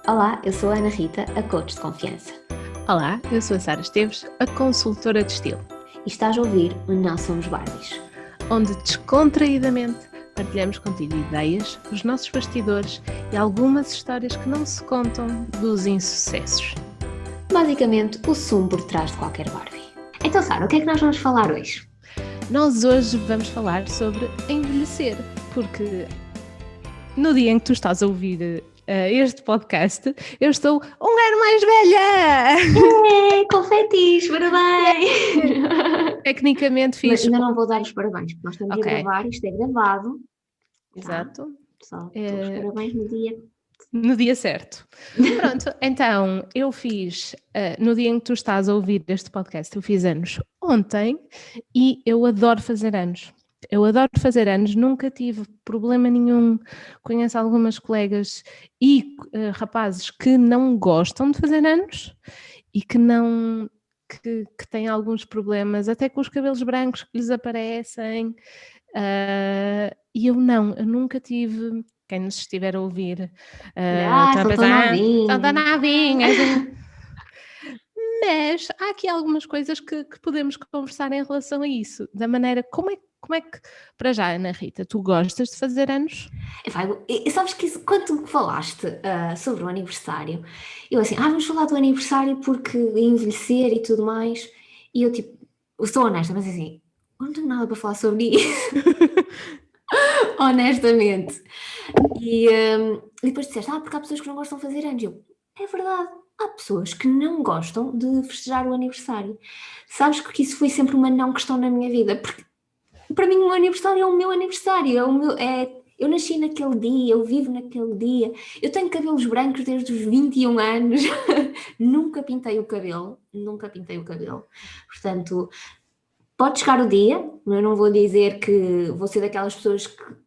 Olá, eu sou a Ana Rita, a coach de confiança. Olá, eu sou a Sara Esteves, a consultora de estilo, E estás a ouvir o Não Somos Barbies. onde descontraídamente partilhamos contigo ideias, os nossos bastidores e algumas histórias que não se contam dos insucessos. Basicamente, o sumo por trás de qualquer Barbie. Então, Sara, o que é que nós vamos falar hoje? Nós hoje vamos falar sobre envelhecer, porque no dia em que tu estás a ouvir este podcast, eu estou um ano mais velha! Confetis, parabéns! Tecnicamente Mas fiz... ainda não vou dar os parabéns, porque nós estamos a gravar, isto é gravado. Exato. Só os parabéns no dia. No dia certo. Pronto, então eu fiz, no dia em que tu estás a ouvir este podcast, eu fiz anos ontem e eu adoro fazer anos. Eu adoro fazer anos, nunca tive problema nenhum. Conheço algumas colegas e rapazes que não gostam de fazer anos e que não. Que têm alguns problemas, até com os cabelos brancos que lhes aparecem. E eu nunca tive. Quem nos estiver a ouvir, estão a São tão pensar, são novinhos. tão novinhas. Mas há aqui algumas coisas que podemos conversar em relação a isso, da maneira, como é que, para já, Ana Rita, tu gostas de fazer anos? Sabes que quando tu falaste sobre o aniversário, eu assim, vamos falar do aniversário porque envelhecer e tudo mais, e eu tipo, eu sou honesta, mas assim, eu não tenho nada para falar sobre isso, honestamente. E depois disseste, porque há pessoas que não gostam de fazer anos. Eu, é verdade, há pessoas que não gostam de festejar o aniversário. Sabes que isso foi sempre uma não questão na minha vida, porque para mim o meu aniversário é o meu aniversário, eu nasci naquele dia, eu vivo naquele dia, eu tenho cabelos brancos desde os 21 anos, nunca pintei o cabelo, portanto, pode chegar o dia, eu não vou dizer que vou ser daquelas pessoas que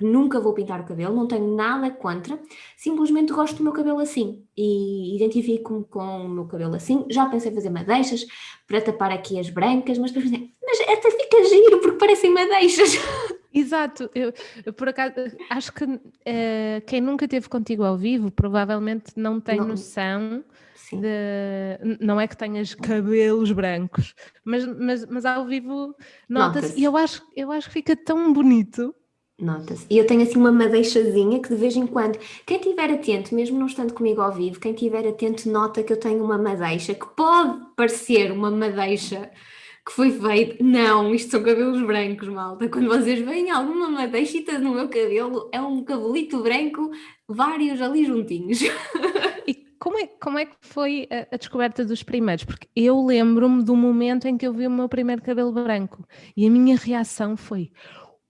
nunca vou pintar o cabelo, não tenho nada contra, simplesmente gosto do meu cabelo assim e identifico-me com o meu cabelo assim. Já pensei em fazer madeixas para tapar aqui as brancas, mas depois pensei, mas até fica giro porque parecem madeixas. Exato, eu por acaso acho que quem nunca esteve contigo ao vivo provavelmente não tem Não, noção sim, não é que tenhas cabelos brancos, mas ao vivo nota-se, e nota-se. eu acho que fica tão bonito. Nota-se. E eu tenho assim uma madeixazinha que de vez em quando, quem estiver atento, mesmo não estando comigo ao vivo, quem estiver atento nota que eu tenho uma madeixa, que pode parecer uma madeixa que foi feita. Não, isto são cabelos brancos, malta. Quando vocês veem alguma madeixita no meu cabelo, é um cabelito branco, vários ali juntinhos. E como é que foi a descoberta dos primeiros? Porque eu lembro-me do momento em que eu vi o meu primeiro cabelo branco e a minha reação foi: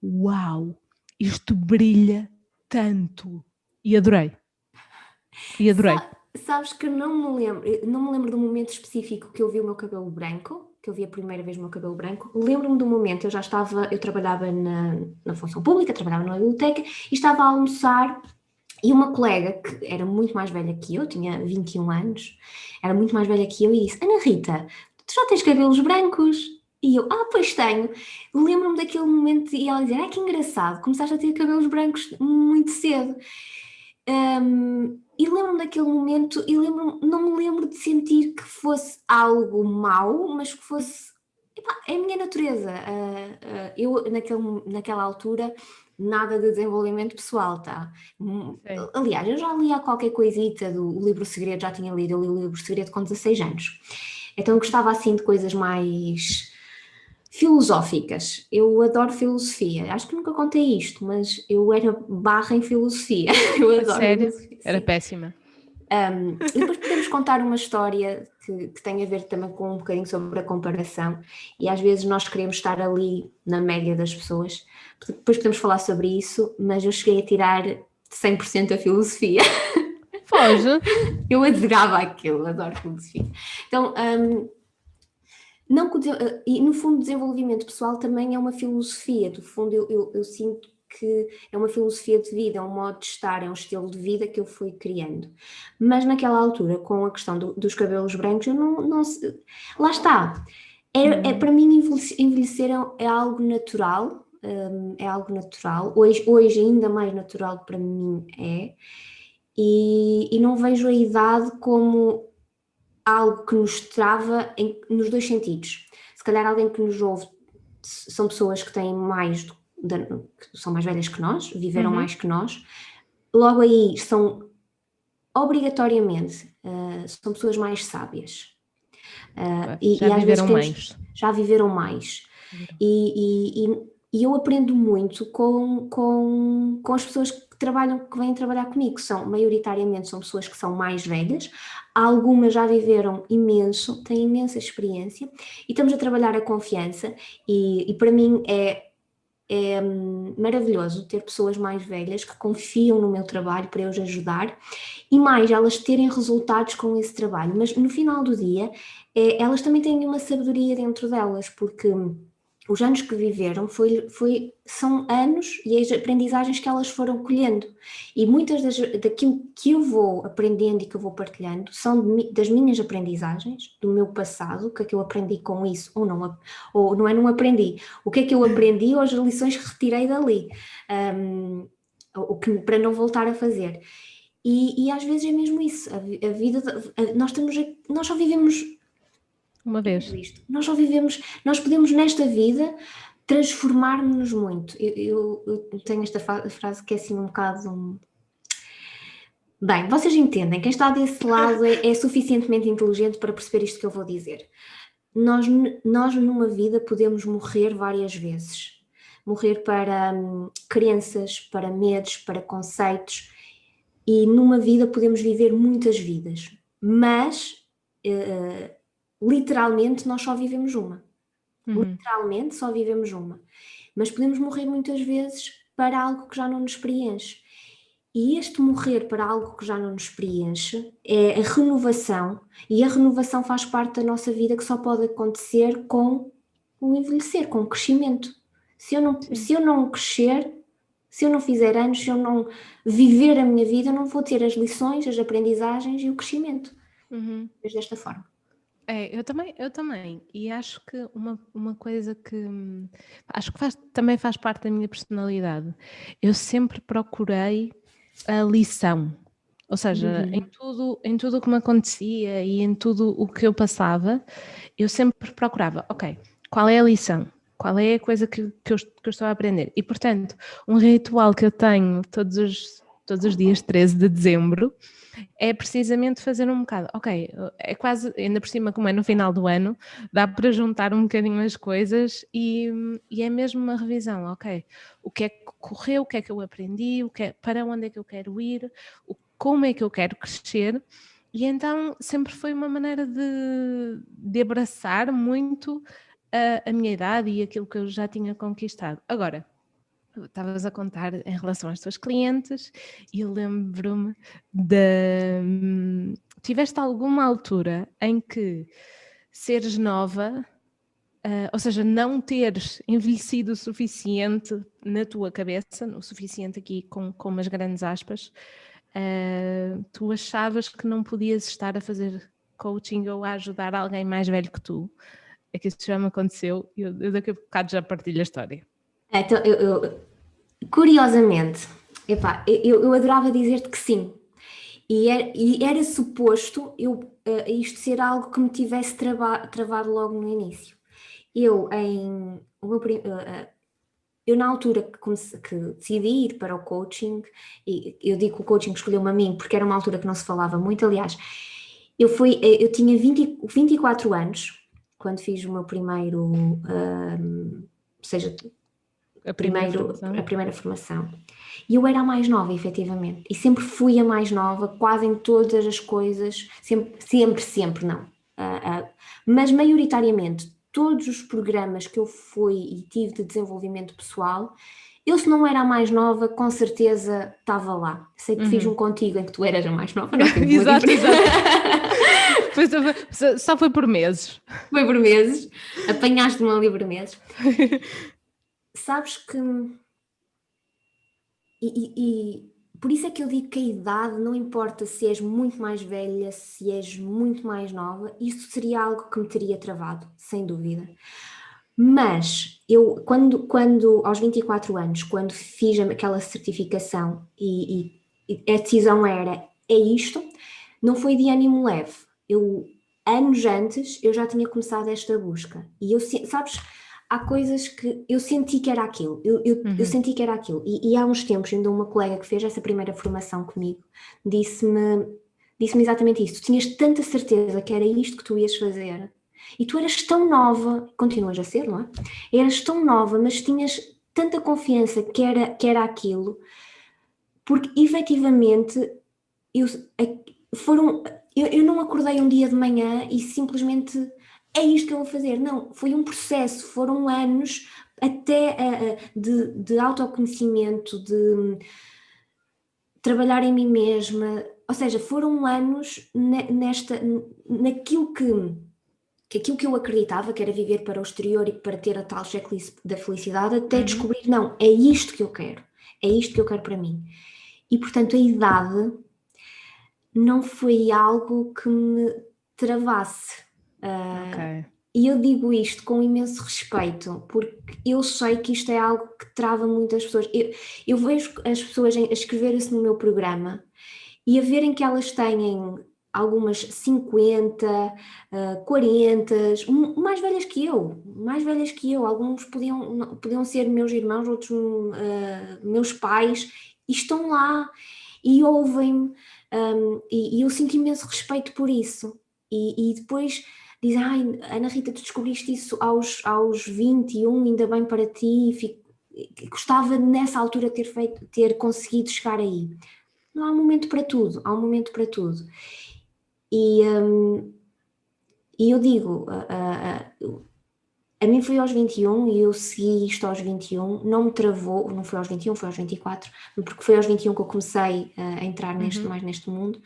uau, isto brilha tanto! E adorei, e adorei. Sabes que não me lembro do momento específico que eu vi o meu cabelo branco, que eu vi a primeira vez o meu cabelo branco. Lembro-me do momento, eu trabalhava na função pública, trabalhava na biblioteca e estava a almoçar e uma colega que era muito mais velha que eu, tinha 21 anos, era muito mais velha que eu e disse, Ana Rita, tu já tens cabelos brancos? E eu, pois tenho. Lembro-me daquele momento e ela dizer, que engraçado, começaste a ter cabelos brancos muito cedo. E lembro-me daquele momento e não me lembro de sentir que fosse algo mau, mas que fosse. É a minha natureza. Eu, naquela altura, nada de desenvolvimento pessoal, tá? Sim. Aliás, eu já li qualquer coisita do Livro Segredo, já tinha lido, eu li o Livro Segredo com 16 anos. Então eu gostava assim de coisas mais filosóficas. Eu adoro filosofia. Acho que nunca contei isto, mas eu era barra em filosofia. Eu A adoro sério? filosofia, Era sim. péssima. E depois podemos contar uma história que tem a ver também com um bocadinho sobre a comparação, e às vezes nós queremos estar ali na média das pessoas. Depois podemos falar sobre isso, mas eu cheguei a tirar 100% a filosofia. Foge. Eu adorava aquilo, adoro filosofia. Então, não e no fundo, desenvolvimento pessoal também é uma filosofia. Do fundo, eu sinto que é uma filosofia de vida, é um modo de estar, é um estilo de vida que eu fui criando. Mas naquela altura, com a questão dos cabelos brancos, eu não lá está. Para mim, envelhecer é algo natural. É algo natural. Hoje ainda mais natural para mim é. e não vejo a idade como algo que nos trava nos dois sentidos. Se calhar alguém que nos ouve são pessoas que têm que são mais velhas que nós, viveram mais que nós, logo aí são obrigatoriamente, são pessoas mais sábias. Já viveram mais. Já viveram mais. E eu aprendo muito com as pessoas que vêm trabalhar comigo, maioritariamente são pessoas que são mais velhas, algumas já viveram imenso, têm imensa experiência, e estamos a trabalhar a confiança, e para mim é maravilhoso ter pessoas mais velhas que confiam no meu trabalho para eu os ajudar, e mais, elas terem resultados com esse trabalho, mas no final do dia, elas também têm uma sabedoria dentro delas, porque os anos que viveram são anos e as aprendizagens que elas foram colhendo, e muitas daquilo que eu vou aprendendo e que eu vou partilhando são das minhas aprendizagens, do meu passado, o que é que eu aprendi com isso, ou não aprendi, o que é que eu aprendi ou as lições que retirei dali, para não voltar a fazer. E às vezes é mesmo isso, a vida, nós só vivemos uma vez. Nós podemos nesta vida transformar-nos muito. Eu tenho esta frase que é assim um bocado... Bem, vocês entendem, quem está desse lado é suficientemente inteligente para perceber isto que eu vou dizer. Nós numa vida podemos morrer várias vezes. Morrer para crenças, para medos, para conceitos, e numa vida podemos viver muitas vidas, mas literalmente nós só vivemos uma. Literalmente só vivemos uma. Mas podemos morrer muitas vezes para algo que já não nos preenche. E este morrer para algo que já não nos preenche é a renovação, e a renovação faz parte da nossa vida, que só pode acontecer com o envelhecer, com o crescimento. Se eu não crescer, se eu não fizer anos, se eu não viver a minha vida, eu não vou ter as lições, as aprendizagens e o crescimento. Desta forma. Eu também. E acho que uma coisa que acho que também faz parte da minha personalidade. Eu sempre procurei a lição. Ou seja, em tudo o que me acontecia e em tudo o que eu passava, eu sempre procurava, ok, qual é a lição? Qual é a coisa que eu estou a aprender? E, portanto, um ritual que eu tenho todos os dias 13 de dezembro é precisamente fazer um bocado, ok, é quase, ainda por cima como é no final do ano, dá para juntar um bocadinho as coisas e é mesmo uma revisão, ok, o que é que correu, o que é que eu aprendi, para onde é que eu quero ir, como é que eu quero crescer, e então sempre foi uma maneira de abraçar muito a minha idade e aquilo que eu já tinha conquistado. Agora, estavas a contar em relação às tuas clientes e eu lembro-me tiveste alguma altura em que seres nova, ou seja, não teres envelhecido o suficiente na tua cabeça, o suficiente aqui com umas grandes aspas, tu achavas que não podias estar a fazer coaching ou a ajudar alguém mais velho que tu? É que isso já me aconteceu e eu daqui a bocado já partilho a história. Então, curiosamente, eu adorava dizer-te que sim, e era suposto isto ser algo que me tivesse travado logo no início. Eu na altura que decidi ir para o coaching, e eu digo que o coaching escolheu-me a mim porque era uma altura que não se falava muito, aliás, eu tinha 24 anos quando fiz o meu primeiro, a primeira formação. E eu era a mais nova, efetivamente. E sempre fui a mais nova, quase em todas as coisas. Sempre não. Mas maioritariamente, todos os programas que eu fui e tive de desenvolvimento pessoal, eu, se não era a mais nova, com certeza estava lá. Sei que fiz um contigo em que tu eras a mais nova. Exato. Só foi por meses. Foi por meses. Apanhaste-me ali por meses. Sabes que... E por isso é que eu digo que a idade não importa se és muito mais velha, se és muito mais nova, isso seria algo que me teria travado, sem dúvida. Mas eu, quando aos 24 anos, quando fiz aquela certificação e a decisão era, é isto. Não foi de ânimo leve. Anos antes, eu já tinha começado esta busca. E sabes, há coisas que eu senti que era aquilo. Eu senti que era aquilo. E há uns tempos, ainda uma colega que fez essa primeira formação comigo, disse-me exatamente isso. Tu tinhas tanta certeza que era isto que tu ias fazer. E tu eras tão nova, continuas a ser, não é? Eras tão nova, mas tinhas tanta confiança que era aquilo, porque efetivamente eu não acordei um dia de manhã e simplesmente é isto que eu vou fazer. Não, foi um processo, foram anos até de autoconhecimento, de trabalhar em mim mesma, ou seja, foram anos naquilo aquilo que eu acreditava que era viver para o exterior e para ter a tal checklist da felicidade, até descobrir, não, é isto que eu quero para mim. E portanto a idade não foi algo que me travasse. Ok. E eu digo isto com imenso respeito, porque eu sei que isto é algo que trava muitas pessoas. Eu vejo as pessoas a escreverem-se no meu programa e a verem que elas têm algumas 50, 40, mais velhas que eu. Alguns podiam ser meus irmãos, outros meus pais, e estão lá e ouvem-me, e eu sinto imenso respeito por isso. E depois dizem, ai, Ana Rita, tu descobriste isso aos 21, ainda bem para ti, gostava nessa altura ter conseguido chegar aí. Não, há um momento para tudo, E eu digo, a mim foi aos 21 e eu segui isto aos 21, não me travou, não foi aos 21, foi aos 24, porque foi aos 21 que eu comecei a entrar mais neste mundo.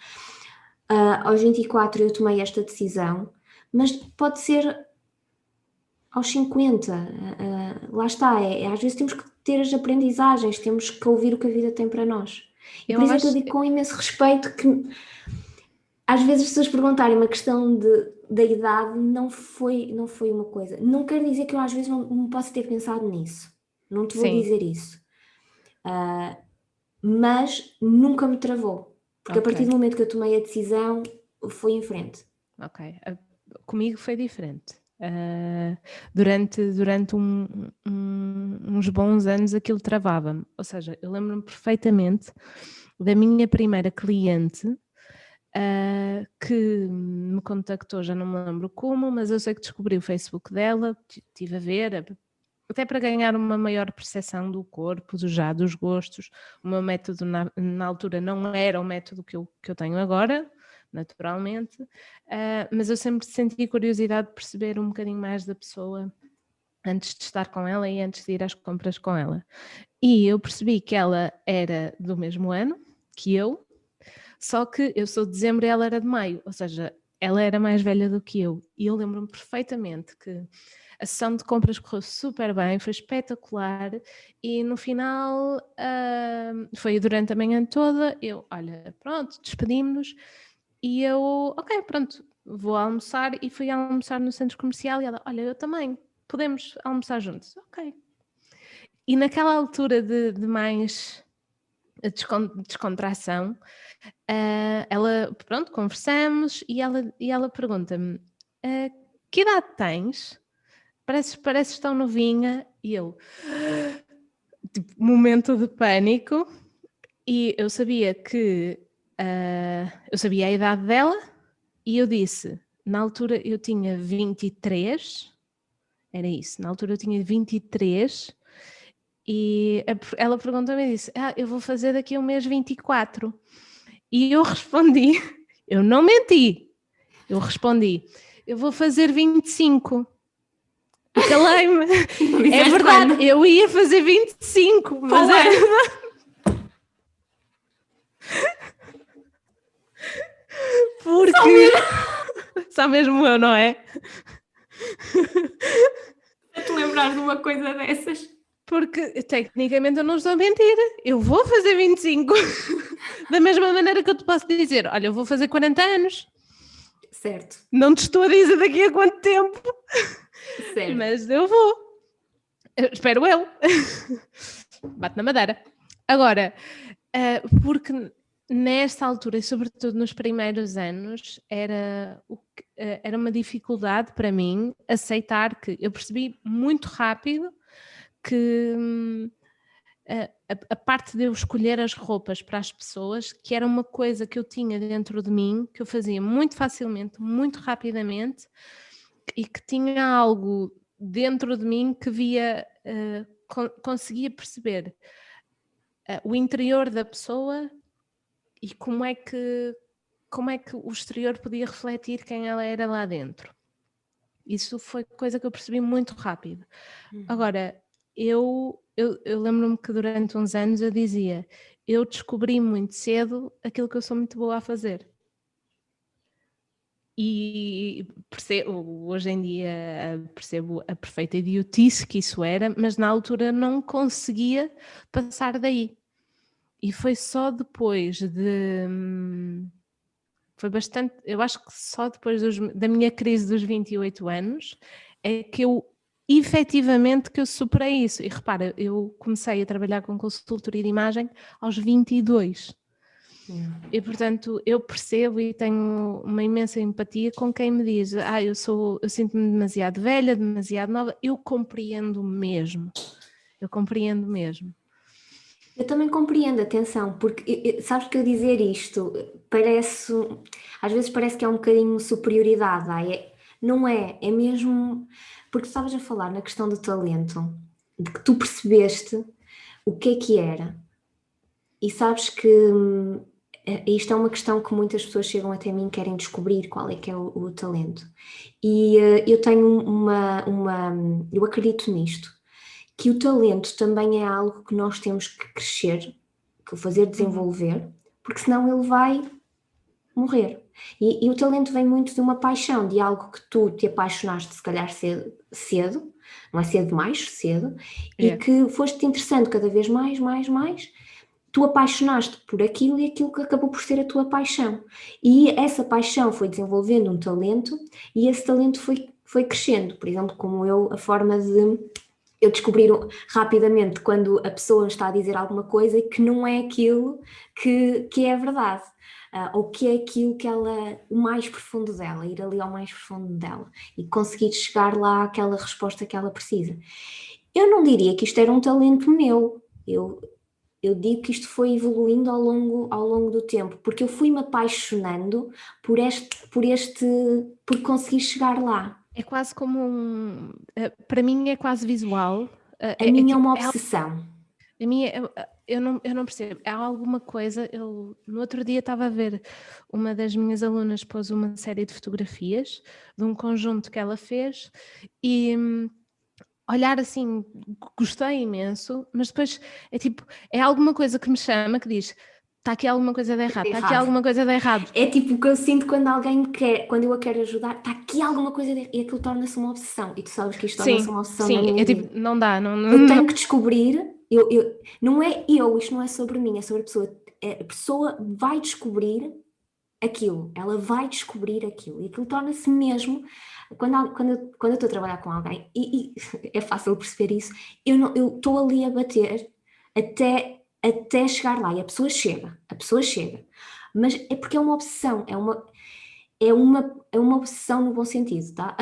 Aos 24 eu tomei esta decisão, mas pode ser aos 50, lá está, às vezes temos que ter as aprendizagens, temos que ouvir o que a vida tem para nós. E por isso é que eu digo com imenso respeito que às vezes as pessoas perguntarem uma questão da idade não foi uma coisa. Não quer dizer que eu às vezes não possa ter pensado nisso. Não te vou dizer isso. Mas nunca me travou. Porque a partir do momento que eu tomei a decisão, foi em frente. Ok. Comigo foi diferente. Durante uns bons anos aquilo travava-me. Ou seja, eu lembro-me perfeitamente da minha primeira cliente que me contactou, já não me lembro como, mas eu sei que descobri o Facebook dela, estive a ver, até para ganhar uma maior percepção do corpo, dos gostos. O meu método na altura não era o método que eu tenho agora, naturalmente, mas eu sempre senti curiosidade de perceber um bocadinho mais da pessoa antes de estar com ela e antes de ir às compras com ela. E eu percebi que ela era do mesmo ano que eu, só que eu sou de dezembro e ela era de maio, ou seja, ela era mais velha do que eu. E eu lembro-me perfeitamente que a sessão de compras correu super bem, foi espetacular e no final foi durante a manhã toda, olha, pronto, despedimos-nos e eu, ok, pronto, vou almoçar e fui almoçar no centro comercial e ela, olha, eu também, podemos almoçar juntos, ok. E naquela altura de mais descontração, ela, pronto, conversamos e ela pergunta-me, que idade tens? Pareces tão novinha. E eu, tipo, momento de pânico, e eu sabia que eu sabia a idade dela e eu disse, na altura eu tinha 23, era isso, na altura eu tinha 23 e ela perguntou-me e disse, eu vou fazer daqui a um mês 24. E eu respondi, eu não menti, eu respondi, eu vou fazer 25. E calei-me. É verdade, ano. Eu ia fazer 25, mas é verdade. Porque só mesmo eu, não é? A te lembrar de uma coisa dessas. Porque tecnicamente eu não estou a mentir, eu vou fazer 25. Da mesma maneira que eu te posso dizer, olha, eu vou fazer 40 anos. Certo. Não te estou a dizer daqui a quanto tempo. Certo. Mas eu vou. Espero eu. Bate na madeira. Agora, porque nesta altura, e sobretudo nos primeiros anos, era uma dificuldade para mim aceitar que eu percebi muito rápido que a parte de eu escolher as roupas para as pessoas, que era uma coisa que eu tinha dentro de mim, que eu fazia muito facilmente, muito rapidamente, e que tinha algo dentro de mim que via, conseguia perceber o interior da pessoa e como é que o exterior podia refletir quem ela era lá dentro. Isso foi coisa que eu percebi muito rápido. Agora, eu lembro-me que durante uns anos eu dizia, eu descobri muito cedo aquilo que eu sou muito boa a fazer. E percebo, hoje em dia percebo a perfeita idiotice que isso era, mas na altura não conseguia passar daí. E foi só depois foi bastante, eu acho que só depois da minha crise dos 28 anos é que eu efetivamente que eu superei isso. E repara, eu comecei a trabalhar com consultoria de imagem aos 22. E portanto eu percebo e tenho uma imensa empatia com quem me diz eu sinto-me demasiado velha, demasiado nova. Eu compreendo mesmo. Eu também compreendo, atenção, porque sabes que eu dizer isto às vezes parece que é um bocadinho superioridade, não é, é mesmo, porque estavas a falar na questão do talento, de que tu percebeste o que era, e sabes que isto é uma questão que muitas pessoas chegam até mim e querem descobrir qual é que é o talento, e eu tenho eu acredito nisto, que o talento também é algo que nós temos que crescer, que o fazer desenvolver, porque senão ele vai morrer. E o talento vem muito de uma paixão, de algo que tu te apaixonaste se calhar cedo, não é cedo demais, cedo, e que foste-te interessando cada vez mais, tu apaixonaste por aquilo e aquilo que acabou por ser a tua paixão. E essa paixão foi desenvolvendo um talento e esse talento foi crescendo. Por exemplo, como a forma de eu descobri rapidamente quando a pessoa está a dizer alguma coisa que não é aquilo que é a verdade, ou que é aquilo que o mais profundo dela, ir ali ao mais profundo dela e conseguir chegar lá àquela resposta que ela precisa. Eu não diria que isto era um talento meu, eu digo que isto foi evoluindo ao longo do tempo, porque eu fui-me apaixonando por conseguir chegar lá. É quase como para mim é quase visual. A minha é tipo, uma obsessão. A minha, eu não percebo. Há alguma coisa. No outro dia estava a ver uma das minhas alunas pôs uma série de fotografias de um conjunto que ela fez e olhar assim, gostei imenso, mas depois é alguma coisa que me chama que diz. Está aqui alguma coisa de errado, está aqui alguma coisa de errado. É tipo o que eu sinto quando alguém me quer, quando eu a quero ajudar, está aqui alguma coisa de errado, e aquilo torna-se uma obsessão. E tu sabes que isto torna-se uma obsessão na minha vida. Não dá. Eu tenho que descobrir, isto não é sobre mim, é sobre a pessoa. A pessoa vai descobrir aquilo, ela vai descobrir aquilo. E aquilo torna-se mesmo, quando eu estou a trabalhar com alguém, e é fácil perceber isso, eu estou ali a bater até chegar lá e a pessoa chega, mas é porque é uma obsessão, é uma obsessão no bom sentido, tá?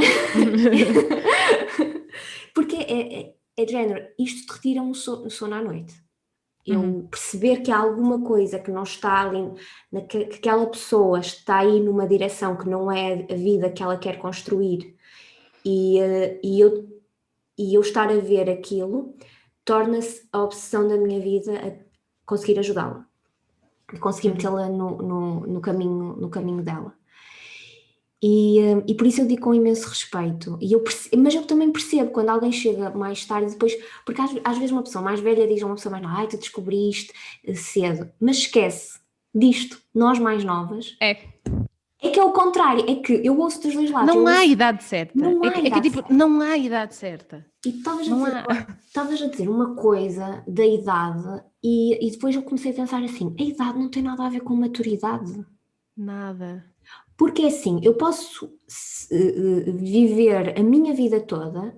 Porque é de género, isto te retira um sono à noite. Eu perceber que há alguma coisa que não está ali, que aquela pessoa está aí numa direção que não é a vida que ela quer construir e eu estar a ver aquilo, torna-se a obsessão da minha vida a conseguir ajudá-la, a conseguir metê-la no caminho dela. E por isso eu digo com imenso respeito, mas eu também percebo quando alguém chega mais tarde, depois, porque às vezes uma pessoa mais velha diz a uma pessoa mais nova, tu descobriste cedo, mas esquece disto, nós mais novas, é que é o contrário, é que eu ouço dos dois lados. Não há idade certa. Não há idade certa. Não há idade certa. E estavas a dizer uma coisa da idade e depois eu comecei a pensar assim, a idade não tem nada a ver com maturidade. Nada. Porque é assim, eu posso viver a minha vida toda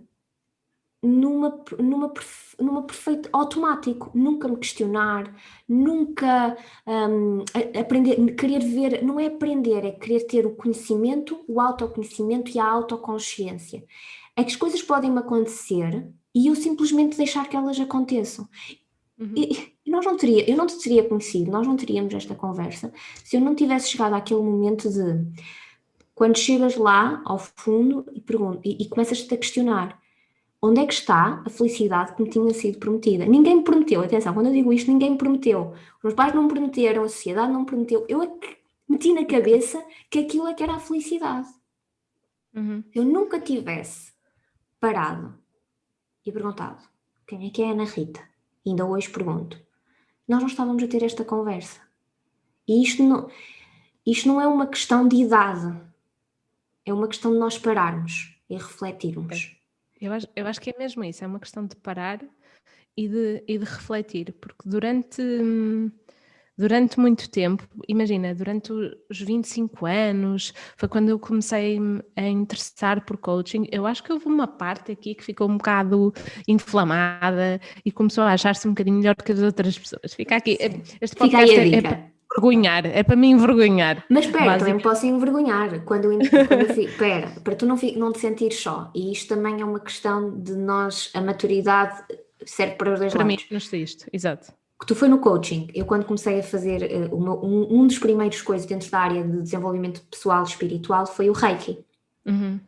numa perfeito automático, nunca me questionar, nunca aprender, querer ver, não é aprender, é querer ter o conhecimento, o autoconhecimento e a autoconsciência. É que as coisas podem me acontecer e eu simplesmente deixar que elas aconteçam. E eu não te teria conhecido, nós não teríamos esta conversa se eu não tivesse chegado àquele momento de quando chegas lá ao fundo e começas-te a questionar onde é que está a felicidade que me tinha sido prometida. Ninguém me prometeu, atenção, quando eu digo isto, ninguém me prometeu. Os meus pais não me prometeram, a sociedade não me prometeu. Eu é que meti na cabeça que aquilo é que era a felicidade. Se eu nunca tivesse parado e perguntado quem é que é a Ana Rita, e ainda hoje pergunto, nós não estávamos a ter esta conversa. E isto não é uma questão de idade, é uma questão de nós pararmos e refletirmos. Eu acho que é mesmo isso, é uma questão de parar e de refletir, porque durante muito tempo, imagina, durante os 25 anos, foi quando eu comecei a interessar por coaching. Eu acho que houve uma parte aqui que ficou um bocado inflamada e começou a achar-se um bocadinho melhor que as outras pessoas. Fica aqui, este podcast é para envergonhar, é para me envergonhar. Mas espera, também me posso envergonhar quando eu fico, para tu não te sentires só. E isto também é uma questão de nós, a maturidade serve para os dois lados. Para mim, não sei isto, exato. Que tu foi no coaching, eu quando comecei a fazer um dos primeiros coisas dentro da área de desenvolvimento pessoal e espiritual foi o Reiki.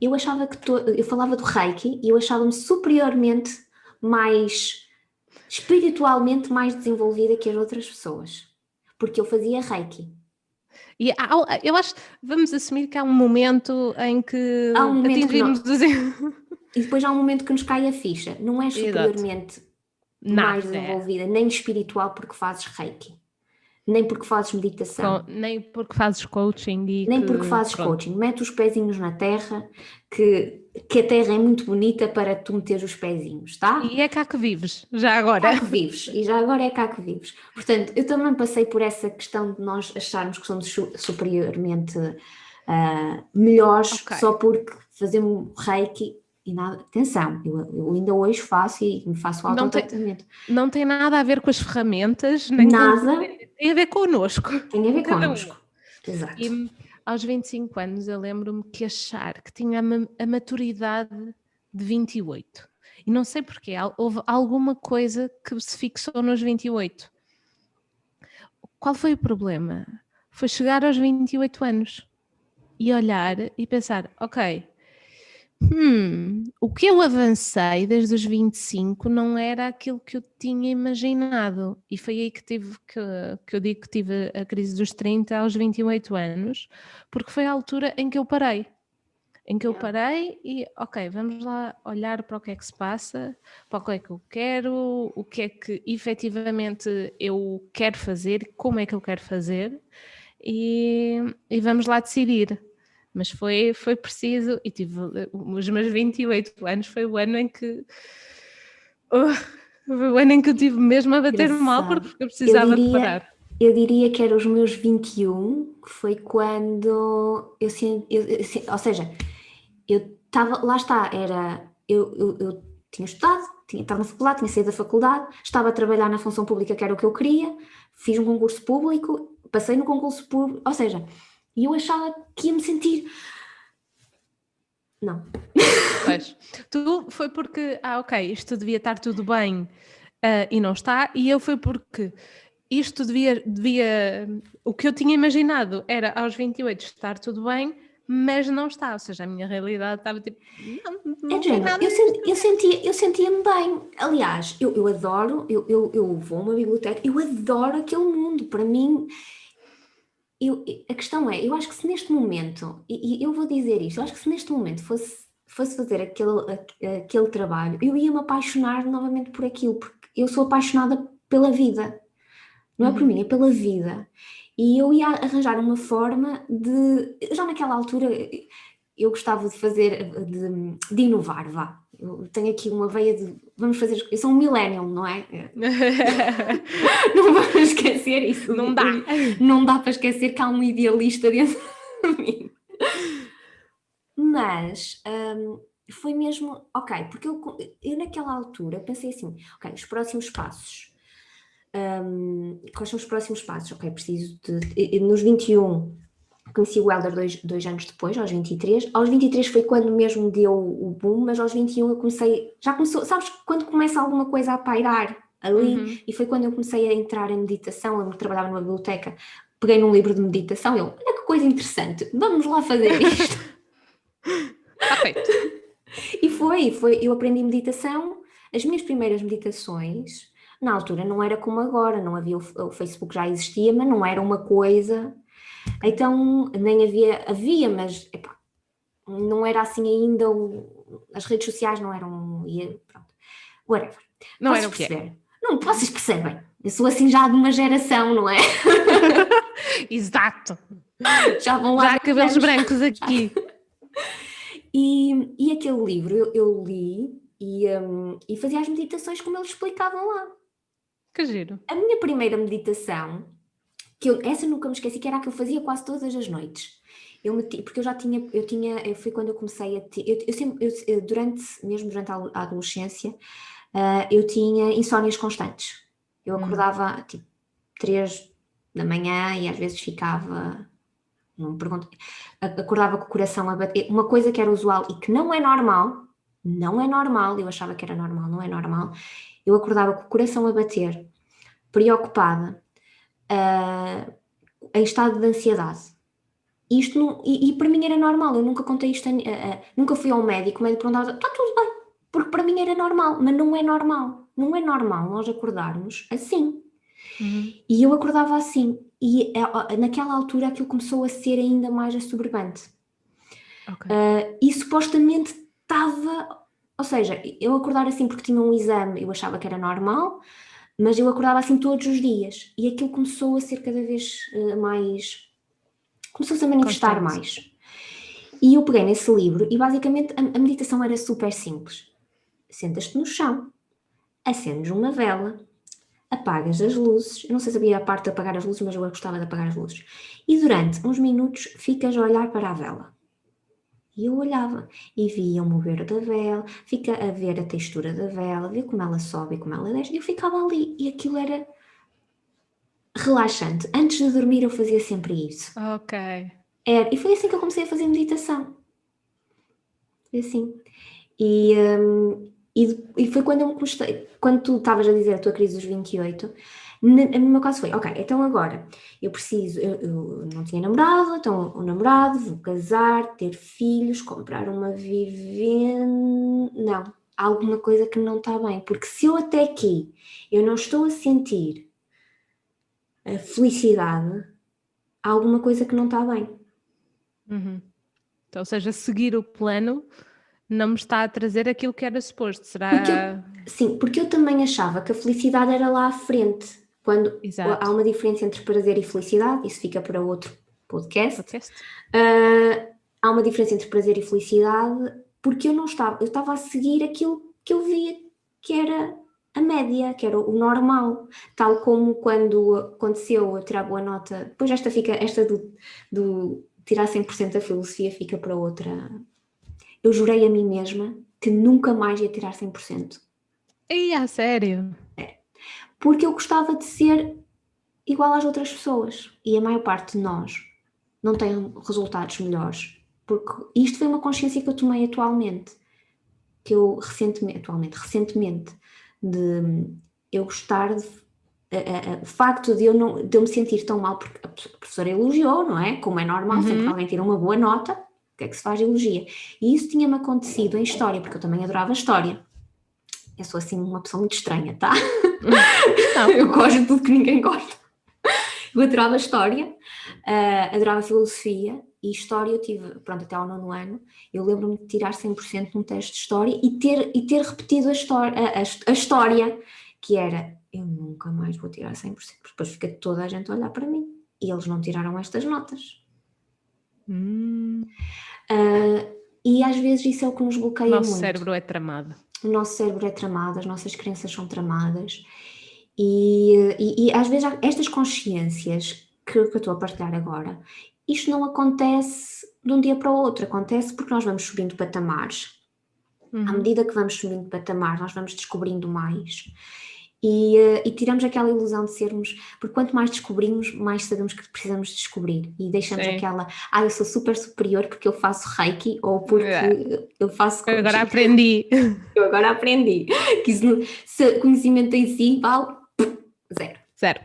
Eu achava eu falava do Reiki e eu achava-me superiormente espiritualmente mais desenvolvida que as outras pessoas, porque eu fazia Reiki. E eu acho, vamos assumir que há um momento em que atingimos e depois há um momento que nos cai a ficha, não é superiormente mais desenvolvida, nem espiritual porque fazes Reiki, nem porque fazes meditação, nem porque fazes coaching porque fazes coaching. Mete os pezinhos na terra, que a terra é muito bonita para tu meter os pezinhos, tá? E é cá que vives, já agora. Cá que vives, e já agora é cá que vives. Portanto, eu também passei por essa questão de nós acharmos que somos superiormente melhores só porque fazemos Reiki. E nada, atenção, eu ainda hoje faço e me faço autotratamento. Não tem nada a ver com as ferramentas, nem nada. Tem a ver connosco. Tem a ver connosco. Exato. E aos 25 anos eu lembro-me que achar que tinha a maturidade de 28. E não sei porquê, houve alguma coisa que se fixou nos 28. Qual foi o problema? Foi chegar aos 28 anos e olhar e pensar, ok, o que eu avancei desde os 25 não era aquilo que eu tinha imaginado. E foi aí que eu digo que tive a crise dos 30 aos 28 anos, porque foi a altura em que eu parei. E, ok, vamos lá olhar para o que é que se passa, para o que é que eu quero, o que é que efetivamente eu quero fazer, como é que eu quero fazer, e vamos lá decidir. Mas foi preciso, e tive os meus 28 anos, foi o ano em que eu tive mesmo a bater mal porque eu precisava de parar. Eu diria que era os meus 21, que foi quando eu ou seja, eu estava, lá está, eu tinha estudado, estava na faculdade, tinha saído da faculdade, estava a trabalhar na função pública, que era o que eu queria, fiz um concurso público, passei no concurso público, ou seja, e eu achava que ia me sentir... Não. Pois. Tu foi porque, ok, isto devia estar tudo bem e não está, e eu foi porque isto devia... O que eu tinha imaginado era aos 28 estar tudo bem, mas não está, ou seja, a minha realidade estava tipo... Não tem nada. Eu sentia-me bem. Aliás, eu adoro, eu vou a uma biblioteca, eu adoro aquele mundo, para mim... a questão é, eu acho que se neste momento, e eu vou dizer isto, eu acho que se neste momento fosse fazer aquele trabalho, eu ia me apaixonar novamente por aquilo, porque eu sou apaixonada pela vida, não é por mim, é pela vida, e eu ia arranjar uma forma já naquela altura, eu gostava de fazer, de inovar, vá. Eu tenho aqui uma veia de, vamos fazer, eu sou um millennial, não é? Não vamos esquecer isso. Não dá para esquecer que há um idealista dentro de mim. Mas foi mesmo, ok, porque eu naquela altura pensei assim, ok, os próximos passos. Quais são os próximos passos? Ok, preciso de. Nos 21 conheci o Helder dois anos depois, aos 23. Aos 23 foi quando mesmo deu o boom, mas aos 21 eu comecei. Já começou, sabes, quando começa alguma coisa a pairar ali, e foi quando eu comecei a entrar em meditação. Eu trabalhava numa biblioteca, peguei num livro de meditação e olha que coisa interessante, vamos lá fazer isto. Está feito. E eu aprendi meditação, as minhas primeiras meditações, na altura não era como agora, não havia, o Facebook já existia, mas não era uma coisa, então nem havia, mas epá, não era assim ainda, as redes sociais não eram, pronto, whatever. Não Vocês era o que é. perceberam? Não, vocês percebem, eu sou assim já de uma geração, não é? Exato. Já vão lá Já há cabelos anos. brancos aqui. E aquele livro eu li e fazia as meditações como eles explicavam lá. Que giro. A minha primeira meditação, essa nunca me esqueci, que era a que eu fazia quase todas as noites. Porque foi quando eu comecei a ter, eu sempre, mesmo durante a adolescência, eu tinha insónias constantes. Eu acordava, tipo, 3 da manhã e às vezes ficava, não me pergunto, acordava com o coração a bater, uma coisa que era usual e que não é normal, eu achava que era normal, não é normal, eu acordava com o coração a bater, preocupada, em estado de ansiedade. Isto não, e para mim era normal, eu nunca contei isto, nunca fui ao médico, o médico perguntava, está tudo bem, porque para mim era normal, mas não é normal nós acordarmos assim. E eu acordava assim, e naquela altura aquilo começou a ser ainda mais assoberbante. Ok. E supostamente estava, ou seja, eu acordar assim porque tinha um exame, eu achava que era normal, mas eu acordava assim todos os dias, e aquilo começou a ser cada vez mais, começou-se a manifestar Constante. mais. E eu peguei nesse livro e basicamente a meditação era super simples. Sentas-te no chão, acendes uma vela, apagas as luzes, eu não sei se havia a parte de apagar as luzes, mas eu gostava de apagar as luzes, e durante uns minutos ficas a olhar para a vela. E eu olhava e via o mover da vela, fica a ver a textura da vela, ver como ela sobe e como ela desce, e eu ficava ali, e aquilo era relaxante. Antes de dormir eu fazia sempre isso. Ok. E foi assim que eu comecei a fazer meditação. Foi assim. E foi quando eu me gostei, quando tu estavas a dizer a tua crise dos 28, no meu caso foi, ok, então agora eu preciso, eu não tinha namorado, então o namorado, vou casar, ter filhos, comprar uma vivenda, não, há alguma coisa que não está bem, porque se eu até aqui eu não estou a sentir a felicidade, há alguma coisa que não está bem. Então, ou seja, seguir o plano não me está a trazer aquilo que era suposto. Será. Porque eu também achava que a felicidade era lá à frente. Quando Exato. há uma diferença entre prazer e felicidade, isso fica para outro podcast. Há uma diferença entre prazer e felicidade, porque eu estava a seguir aquilo que eu via que era a média, que era o normal. Tal como quando aconteceu eu tirar boa nota, depois esta do tirar 100% da filosofia fica para outra. Eu jurei a mim mesma que nunca mais ia tirar 100%. E a sério? Porque eu gostava de ser igual às outras pessoas. E a maior parte de nós não tem resultados melhores. Porque isto foi uma consciência que eu tomei atualmente. Que eu recentemente, de eu gostar de. O facto de eu me sentir tão mal, porque a professora elogiou, não é? Como é normal, sempre que alguém tira uma boa nota, o que é que se faz? Elogia. E isso tinha-me acontecido em história, porque eu também adorava história. Eu sou assim uma pessoa muito estranha, tá? Eu gosto de tudo que ninguém gosta. Eu adorava história, adorava filosofia e história eu tive, pronto, até ao 9º ano. Eu lembro-me de tirar 100% num teste de história e ter repetido a história, que era, eu nunca mais vou tirar 100%, porque depois fica toda a gente a olhar para mim e eles não tiraram estas notas. E às vezes isso é o que nos bloqueia muito. O nosso cérebro é tramado. O nosso cérebro é tramado, as nossas crenças são tramadas e às vezes estas consciências que eu estou a partilhar agora, isto não acontece de um dia para o outro, acontece porque nós vamos subindo patamares À medida que vamos subindo de patamar, nós vamos descobrindo mais e tiramos aquela ilusão de sermos, porque quanto mais descobrimos, mais sabemos que precisamos descobrir e deixamos Sim. aquela, eu sou super superior porque eu faço Reiki ou porque eu faço coaching. Agora aprendi. Eu agora aprendi que se conhecimento em si vale zero. Zero.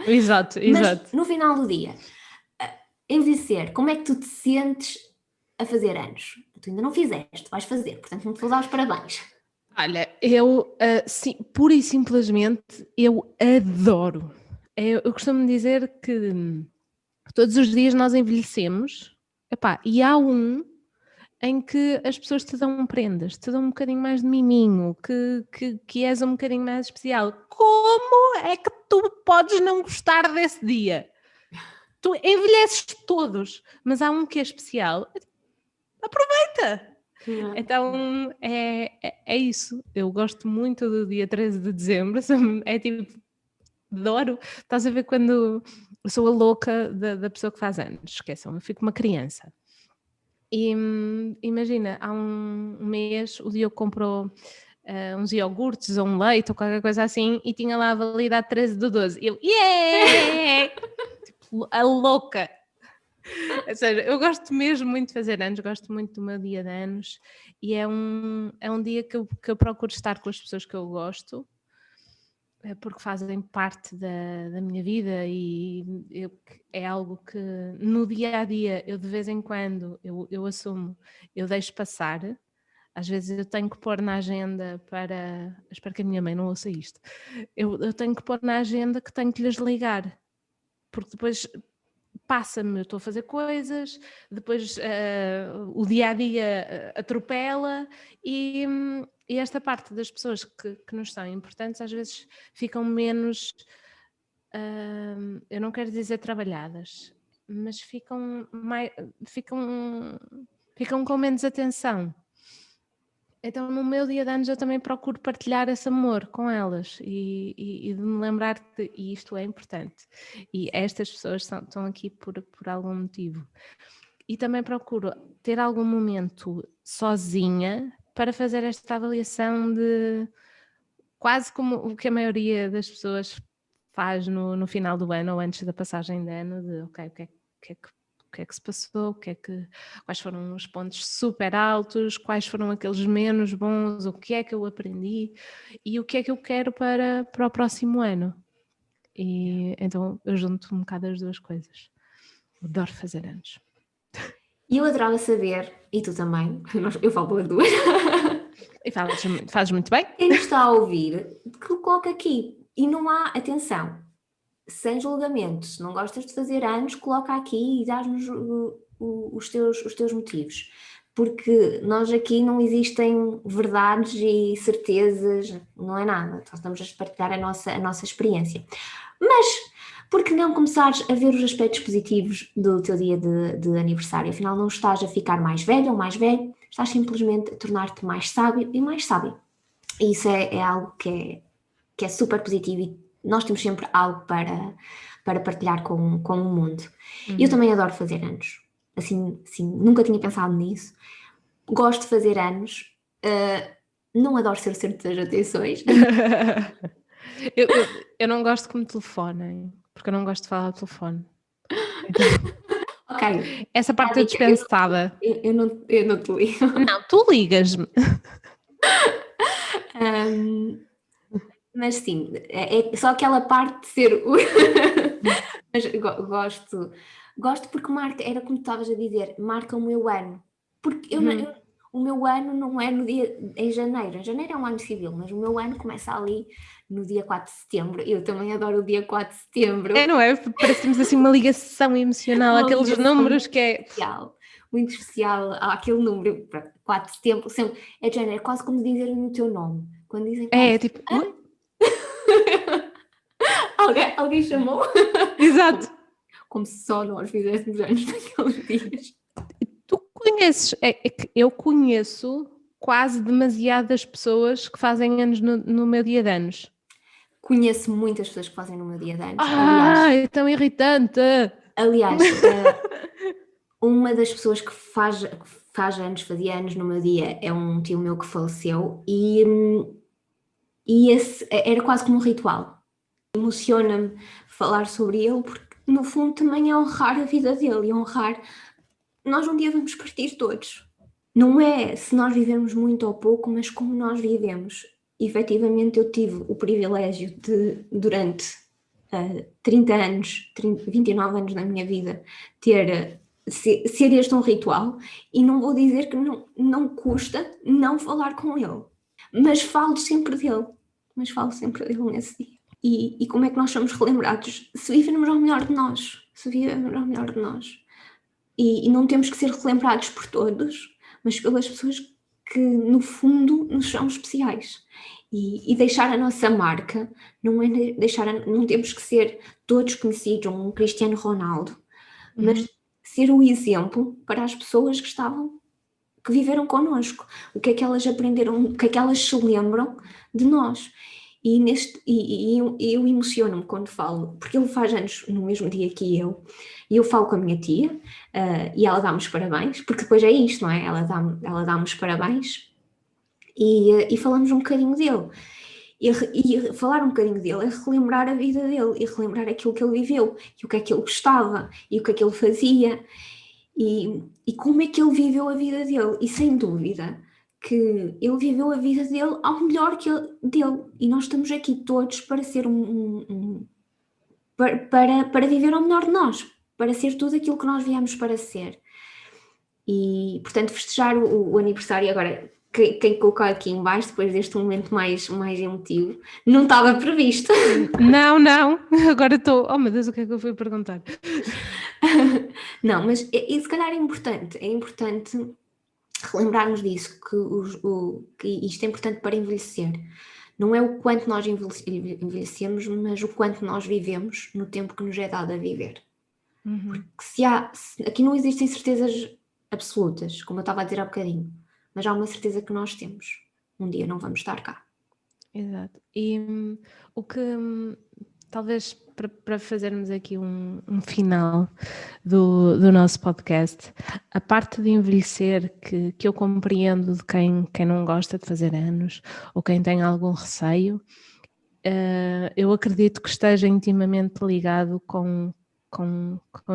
Exato. Mas no final do dia, envelhecer, como é que tu te sentes a fazer anos? Tu ainda não fizeste, vais fazer, portanto não te vou dar os parabéns. Olha, eu, sim, pura e simplesmente, eu adoro. Eu costumo dizer que todos os dias nós envelhecemos, e há um em que as pessoas te dão prendas, te dão um bocadinho mais de miminho, que és um bocadinho mais especial. Como é que tu podes não gostar desse dia? Tu envelheces todos, mas há um que é especial. Aproveita! Então é isso. Eu gosto muito do dia 13 de dezembro. É tipo, adoro. Estás a ver quando eu sou a louca da pessoa que faz anos. Esqueçam, eu fico uma criança. E imagina, há um mês o Diogo comprou uns iogurtes ou um leite ou qualquer coisa assim e tinha lá a validade 13 do 12. Eu, yeah! Tipo, a louca! Ou seja, eu gosto mesmo muito de fazer anos, gosto muito do meu dia de anos e é um dia que eu procuro estar com as pessoas que eu gosto, porque fazem parte da minha vida e é algo que no dia a dia eu de vez em quando eu assumo, eu deixo passar. Às vezes eu tenho que pôr na agenda espero que a minha mãe não ouça isto, eu tenho que pôr na agenda que tenho que lhes ligar, porque depois passa-me, eu estou a fazer coisas, depois o dia-a-dia atropela e esta parte das pessoas que nos são importantes às vezes ficam menos, eu não quero dizer trabalhadas, mas ficam com menos atenção. Então no meu dia de anos eu também procuro partilhar esse amor com elas e de me lembrar que isto é importante e estas pessoas estão aqui por algum motivo. E também procuro ter algum momento sozinha para fazer esta avaliação de quase como o que a maioria das pessoas faz no final do ano ou antes da passagem de ano, de ok, o que é que se passou, quais foram os pontos super altos, quais foram aqueles menos bons, o que é que eu aprendi e o que é que eu quero para o próximo ano. E então eu junto um bocado as duas coisas. Adoro fazer anos. E eu adorava saber, e tu também, eu falo pelas duas. E fazes muito bem. Quem está a ouvir, que coloca aqui. E não há, atenção, sem julgamento. Se não gostas de fazer anos, coloca aqui e dás-nos os teus motivos. Porque nós aqui não existem verdades e certezas, não é nada. Só estamos a partilhar a nossa experiência. Mas, por que não começares a ver os aspectos positivos do teu dia de aniversário? Afinal, não estás a ficar mais velho ou mais velho, estás simplesmente a tornar-te mais sábio e mais sábio. E isso é algo que é super positivo e nós temos sempre algo para partilhar com o mundo. Eu também adoro fazer anos. Assim, nunca tinha pensado nisso. Gosto de fazer anos. Não adoro ser o centro das atenções. eu não gosto que me telefonem, porque eu não gosto de falar ao telefone. Então, Ok. essa parte é dispensada. Eu não te ligo. Não, tu ligas-me. Mas sim, é só aquela parte de ser mas gosto porque marca, era como tu estavas a dizer, marca o meu ano. Porque o meu ano não é em janeiro. Em janeiro é um ano civil, mas o meu ano começa ali no dia 4 de setembro. Eu também adoro o dia 4 de setembro. Não é? Parece que temos assim uma ligação emocional, aqueles números que é... Muito especial, aquele número, 4 de setembro, sempre, é janeiro, é quase como dizer o teu nome. Quando dizem 4 tipo... Alguém chamou? Exato. Como se só nós fizéssemos anos naqueles dias. Tu conheces, que eu conheço quase demasiadas pessoas que fazem anos no meu dia de anos. Conheço muitas pessoas que fazem no meu dia de anos. É tão irritante! Aliás, uma das pessoas que fazia anos no meu dia, é um tio meu que faleceu e esse era quase como um ritual. Emociona-me falar sobre ele porque no fundo também é honrar a vida dele e honrar, nós um dia vamos partir todos. Não é se nós vivemos muito ou pouco, mas como nós vivemos. Efetivamente eu tive o privilégio de, durante 30 anos, 29 anos da minha vida, ser este um ritual, e não vou dizer que não custa não falar com ele, mas falo sempre dele nesse dia. E como é que nós somos relembrados? Se vivermos ao melhor de nós, e não temos que ser relembrados por todos, mas pelas pessoas que no fundo nos são especiais. E deixar a nossa marca, não temos que ser todos conhecidos, um Cristiano Ronaldo, mas ser o exemplo para as pessoas que viveram connosco, o que é que elas aprenderam, o que é que elas se lembram de nós. E eu emociono-me quando falo, porque ele faz anos no mesmo dia que eu, e eu falo com a minha tia, e ela dá-me os parabéns, porque depois é isto, não é? Ela dá-me os parabéns, e falamos um bocadinho dele. E falar um bocadinho dele é relembrar a vida dele, e relembrar aquilo que ele viveu, e o que é que ele gostava, e o que é que ele fazia, e como é que ele viveu a vida dele. E sem dúvida que ele viveu a vida dele ao melhor dele, e nós estamos aqui todos para ser para viver ao melhor de nós, para ser tudo aquilo que nós viemos para ser. E portanto festejar o aniversário agora, quem colocou aqui em baixo, depois deste momento mais emotivo, não estava previsto. Não, agora estou, oh meu Deus, o que é que eu fui perguntar? Não, mas se calhar é importante relembrarmos disso, que isto é importante para envelhecer. Não é o quanto nós envelhecemos, mas o quanto nós vivemos no tempo que nos é dado a viver. Porque aqui não existem certezas absolutas, como eu estava a dizer há bocadinho, mas há uma certeza que nós temos. Um dia não vamos estar cá. Exato. E o que talvez para fazermos aqui um final do nosso podcast, a parte de envelhecer que eu compreendo de quem não gosta de fazer anos ou quem tem algum receio, eu acredito que esteja intimamente ligado com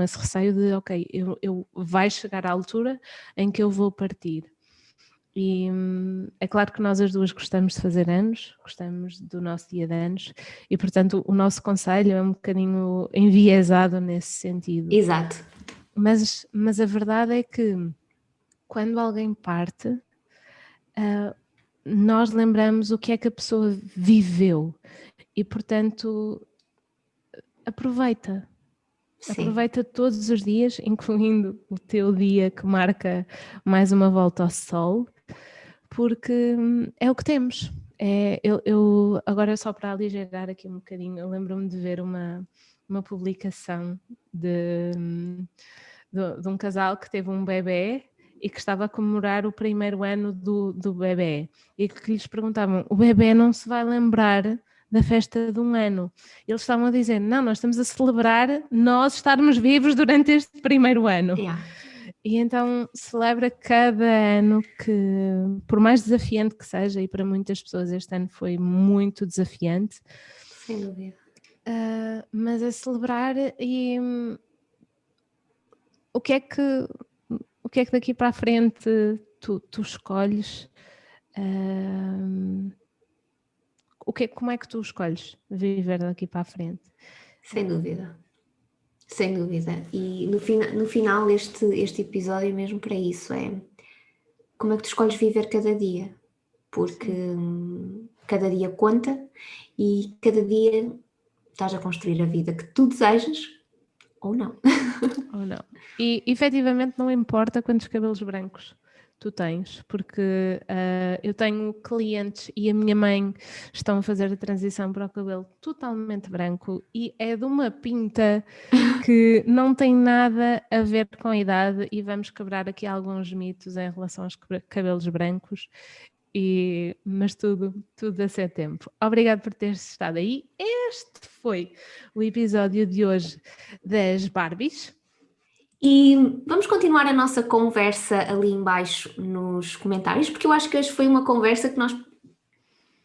esse receio de ok, eu vai chegar à altura em que eu vou partir. E é claro que nós as duas gostamos de fazer anos, gostamos do nosso dia de anos, e portanto o nosso conselho é um bocadinho enviesado nesse sentido. Exato. Mas a verdade é que quando alguém parte, nós lembramos o que é que a pessoa viveu e portanto aproveita. Sim. Aproveita todos os dias, incluindo o teu dia que marca mais uma volta ao sol, porque é o que temos. Eu agora, só para aligerar aqui um bocadinho, eu lembro-me de ver uma publicação de um casal que teve um bebê e que estava a comemorar o primeiro ano do bebê, e que lhes perguntavam, o bebê não se vai lembrar da festa de um ano. Eles estavam a dizer, não, nós estamos a celebrar nós estarmos vivos durante este primeiro ano. Yeah. E então celebra cada ano, que por mais desafiante que seja, e para muitas pessoas este ano foi muito desafiante. Sem dúvida. Mas a celebrar. E o que é que daqui para a frente tu escolhes? Como é que tu escolhes viver daqui para a frente? Sem dúvida. Sem dúvida. E no final este episódio é mesmo para isso, é como é que tu escolhes viver cada dia, porque cada dia conta e cada dia estás a construir a vida que tu desejas ou não. Ou não. E efetivamente não importa quantos cabelos brancos tu tens, porque eu tenho clientes e a minha mãe estão a fazer a transição para o cabelo totalmente branco e é de uma pinta que não tem nada a ver com a idade, e vamos quebrar aqui alguns mitos em relação aos cabelos brancos, mas tudo a seu tempo. Obrigado por teres estado aí. Este foi o episódio de hoje das Barbies. E vamos continuar a nossa conversa ali embaixo nos comentários, porque eu acho que hoje foi uma conversa que nós,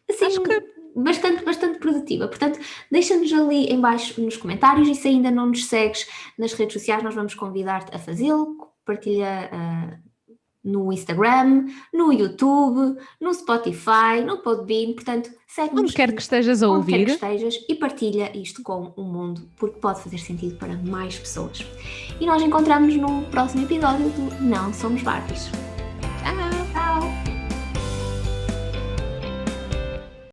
assim, Acho que bastante produtiva. Portanto, deixa-nos ali embaixo nos comentários e se ainda não nos segues nas redes sociais, nós vamos convidar-te a fazê-lo. Partilha no Instagram, no YouTube, no Spotify, no Podbean, portanto, segue-nos onde quer que estejas a onde quer que ouvir. estejas e partilha isto com o mundo, porque pode fazer sentido para mais pessoas. E nós encontramos-nos no próximo episódio do Não Somos Barbies.